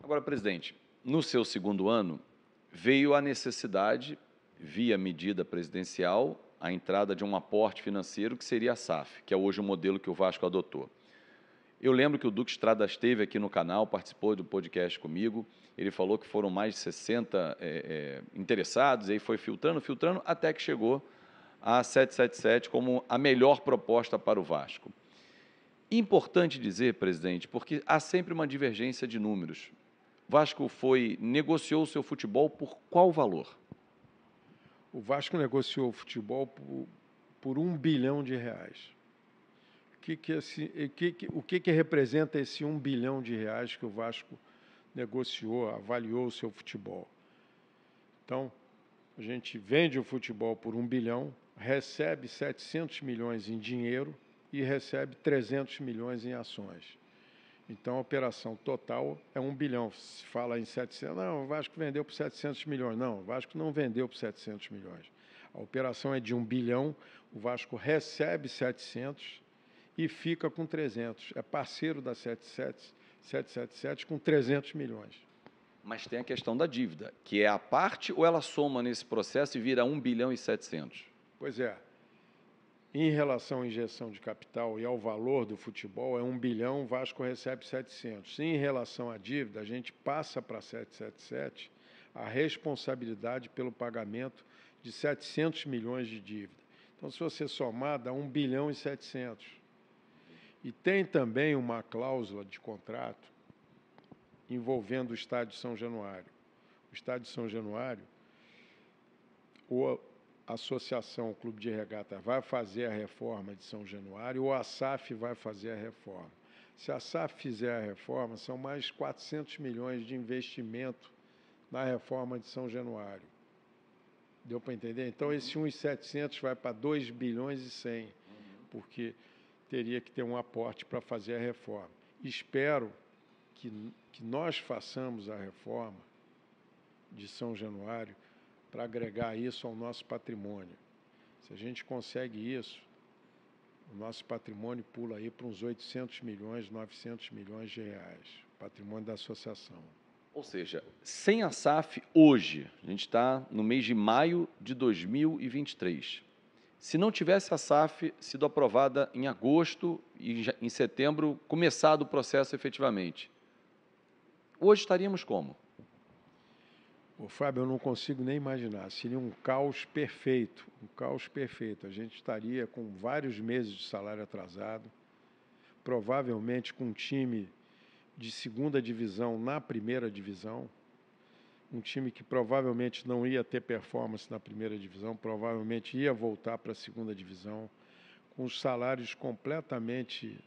Agora, presidente, no seu segundo ano, veio a necessidade, via medida presidencial, a entrada de um aporte financeiro que seria a SAF, que é hoje o modelo que o Vasco adotou. Eu lembro que o Duque Estrada esteve aqui no canal, participou do podcast comigo, ele falou que foram mais de 60 interessados, e aí foi filtrando, até que chegou a 777 como a melhor proposta para o Vasco. Importante dizer, presidente, porque há sempre uma divergência de números. O Vasco negociou o seu futebol por qual valor? O Vasco negociou o futebol por R$ 1 bilhão. O que representa esse R$ 1 bilhão que o Vasco negociou, avaliou o seu futebol? Então, a gente vende o futebol por 1 bilhão, recebe 700 milhões em dinheiro e recebe 300 milhões em ações. Então, a operação total é 1 bilhão. Se fala em 700, não, o Vasco vendeu por 700 milhões. Não, o Vasco não vendeu por 700 milhões. A operação é de 1 bilhão, o Vasco recebe 700 e fica com 300. É parceiro da 777 com 300 milhões. Mas tem a questão da dívida, que é a parte ou ela soma nesse processo e vira 1 bilhão e 700? Pois é. Em relação à injeção de capital e ao valor do futebol, é 1 bilhão, o Vasco recebe 700. Em relação à dívida, a gente passa para a 777 a responsabilidade pelo pagamento de 700 milhões de dívida. Então, se você somar, dá 1 bilhão e 700. E tem também uma cláusula de contrato envolvendo o Estádio São Januário. O Estádio São Januário, a associação, o Clube de Regata, vai fazer a reforma de São Januário ou a SAF vai fazer a reforma. Se a SAF fizer a reforma, são mais 400 milhões de investimento na reforma de São Januário. Deu para entender? Então, esse 1.700 vai para 2 bilhões e 100, porque teria que ter um aporte para fazer a reforma. Espero que nós façamos a reforma de São Januário para agregar isso ao nosso patrimônio. Se a gente consegue isso, o nosso patrimônio pula aí para uns 800 milhões, 900 milhões de reais, patrimônio da associação. Ou seja, sem a SAF, hoje, a gente está no mês de maio de 2023. Se não tivesse a SAF sido aprovada em agosto e em setembro, começado o processo efetivamente, hoje estaríamos como? Ô, Fábio, eu não consigo nem imaginar. Seria um caos perfeito, um caos perfeito. A gente estaria com vários meses de salário atrasado, provavelmente com um time de segunda divisão na primeira divisão, um time que provavelmente não ia ter performance na primeira divisão, provavelmente ia voltar para a segunda divisão, com os salários completamente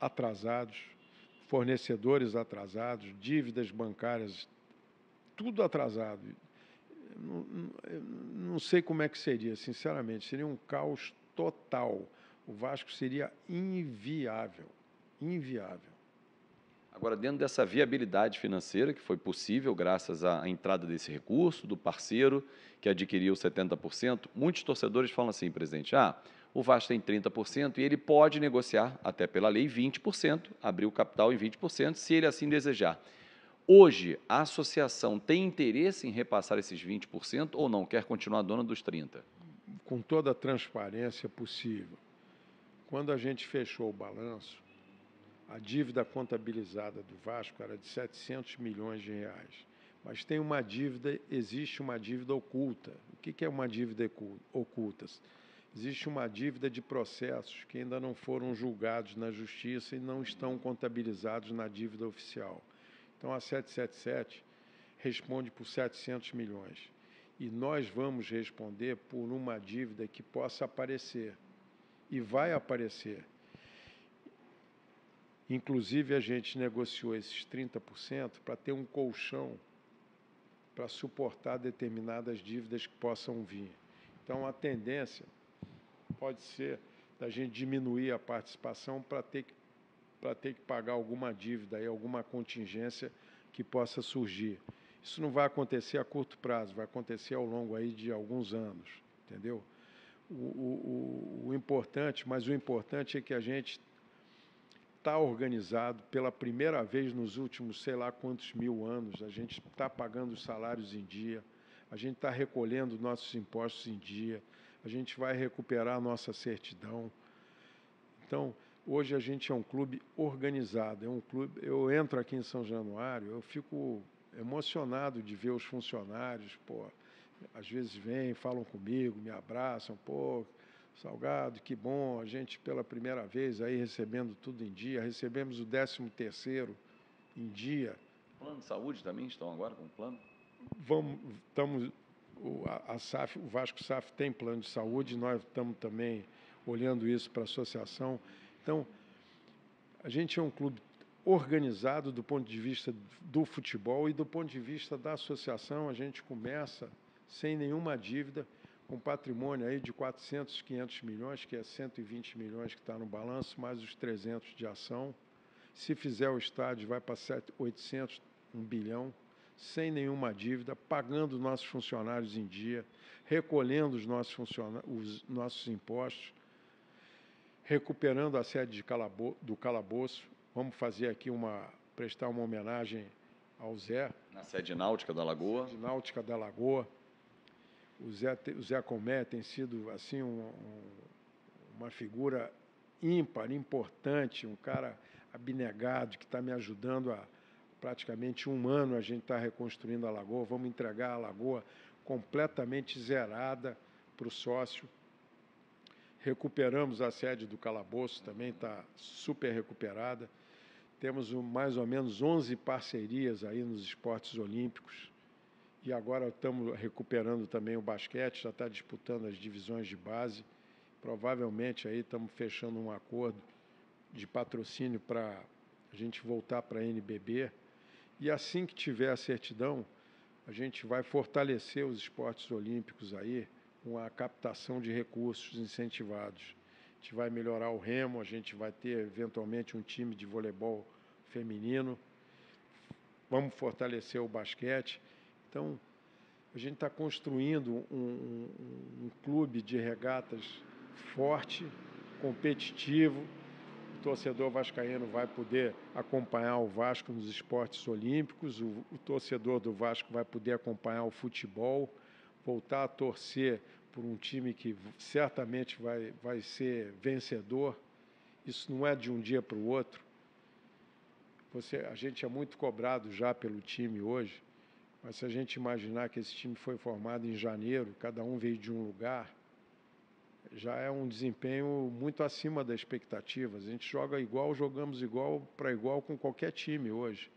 atrasados, fornecedores atrasados, dívidas bancárias, tudo atrasado. Não sei como é que seria, sinceramente, seria um caos total. O Vasco seria inviável. Agora, dentro dessa viabilidade financeira, que foi possível graças à entrada desse recurso, do parceiro que adquiriu 70%, muitos torcedores falam assim, presidente, o Vasco tem 30% e ele pode negociar, até pela lei, 20%, abrir o capital em 20%, se ele assim desejar. Hoje, a associação tem interesse em repassar esses 20% ou não? Quer continuar dona dos 30%? Com toda a transparência possível. Quando a gente fechou o balanço, a dívida contabilizada do Vasco era de 700 milhões de reais. Mas tem uma dívida, existe uma dívida oculta. O que é uma dívida oculta? Existe uma dívida de processos que ainda não foram julgados na Justiça e não estão contabilizados na dívida oficial. Então, a 777 responde por 700 milhões. E nós vamos responder por uma dívida que possa aparecer. E vai aparecer. Inclusive, a gente negociou esses 30% para ter um colchão para suportar determinadas dívidas que possam vir. Então, a tendência pode ser da gente diminuir a participação para ter que pagar alguma dívida, aí, alguma contingência que possa surgir. Isso não vai acontecer a curto prazo, vai acontecer ao longo aí de alguns anos, entendeu? O importante é que a gente está organizado pela primeira vez nos últimos sei lá quantos mil anos. A gente está pagando os salários em dia, a gente está recolhendo nossos impostos em dia, a gente vai recuperar a nossa certidão. Então, hoje a gente é um clube organizado, é um clube. Eu entro aqui em São Januário, eu fico emocionado de ver os funcionários, pô, às vezes vêm, falam comigo, me abraçam, pô, Salgado, que bom, a gente pela primeira vez aí recebendo tudo em dia, recebemos o 13º em dia. Plano de saúde também estão agora com plano? Estamos, a SAF, o Vasco SAF tem plano de saúde, nós estamos também olhando isso para a associação. Então, a gente é um clube organizado do ponto de vista do futebol e do ponto de vista da associação. A gente começa sem nenhuma dívida, com patrimônio aí de 400, 500 milhões, que é 120 milhões que está no balanço, mais os 300 de ação. Se fizer o estádio, vai para 800, 1 bilhão, sem nenhuma dívida, pagando nossos funcionários em dia, recolhendo os nossos impostos, recuperando a sede do Calabouço. Vamos fazer aqui prestar uma homenagem ao Zé. Na sede náutica da Lagoa. Sede náutica da Lagoa. O Zé Comé tem sido assim uma figura ímpar, importante, um cara abnegado que está me ajudando há praticamente 1 ano. A gente está reconstruindo a Lagoa, vamos entregar a Lagoa completamente zerada para o sócio. Recuperamos a sede do Calabouço, também está super recuperada. Temos mais ou menos 11 parcerias aí nos esportes olímpicos. E agora estamos recuperando também o basquete, já está disputando as divisões de base. Provavelmente aí estamos fechando um acordo de patrocínio para a gente voltar para a NBB. E assim que tiver a certidão, a gente vai fortalecer os esportes olímpicos aí com a captação de recursos incentivados. A gente vai melhorar o remo, a gente vai ter eventualmente um time de voleibol feminino. Vamos fortalecer o basquete. Então, a gente está construindo um clube de regatas forte, competitivo. O torcedor vascaíno vai poder acompanhar o Vasco nos esportes olímpicos, o torcedor do Vasco vai poder acompanhar o futebol, voltar a torcer por um time que certamente vai ser vencedor. Isso não é de um dia para o outro. A gente é muito cobrado já pelo time hoje. Mas se a gente imaginar que esse time foi formado em janeiro, cada um veio de um lugar, já é um desempenho muito acima das expectativas. A gente joga igual, jogamos igual para igual com qualquer time hoje.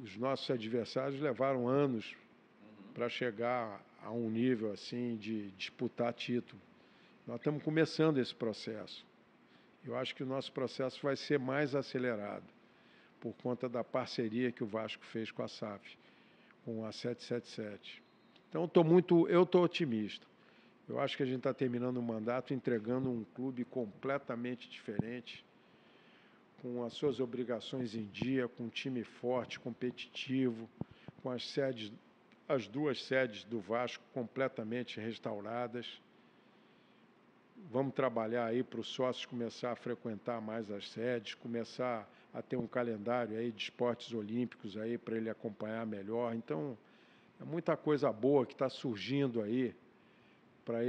Os nossos adversários levaram anos para chegar a um nível assim de disputar título. Nós estamos começando esse processo. Eu acho que o nosso processo vai ser mais acelerado por conta da parceria que o Vasco fez com a SAF, com a 777. Então, eu estou otimista. Eu acho que a gente está terminando o mandato entregando um clube completamente diferente, com as suas obrigações em dia, com um time forte, competitivo, com as 2 sedes do Vasco completamente restauradas. Vamos trabalhar aí para os sócios começar a frequentar mais as sedes, começar a ter um calendário aí de esportes olímpicos aí para ele acompanhar melhor. Então, é muita coisa boa que está surgindo aí para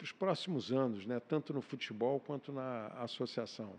os próximos anos, né? Tanto no futebol quanto na associação.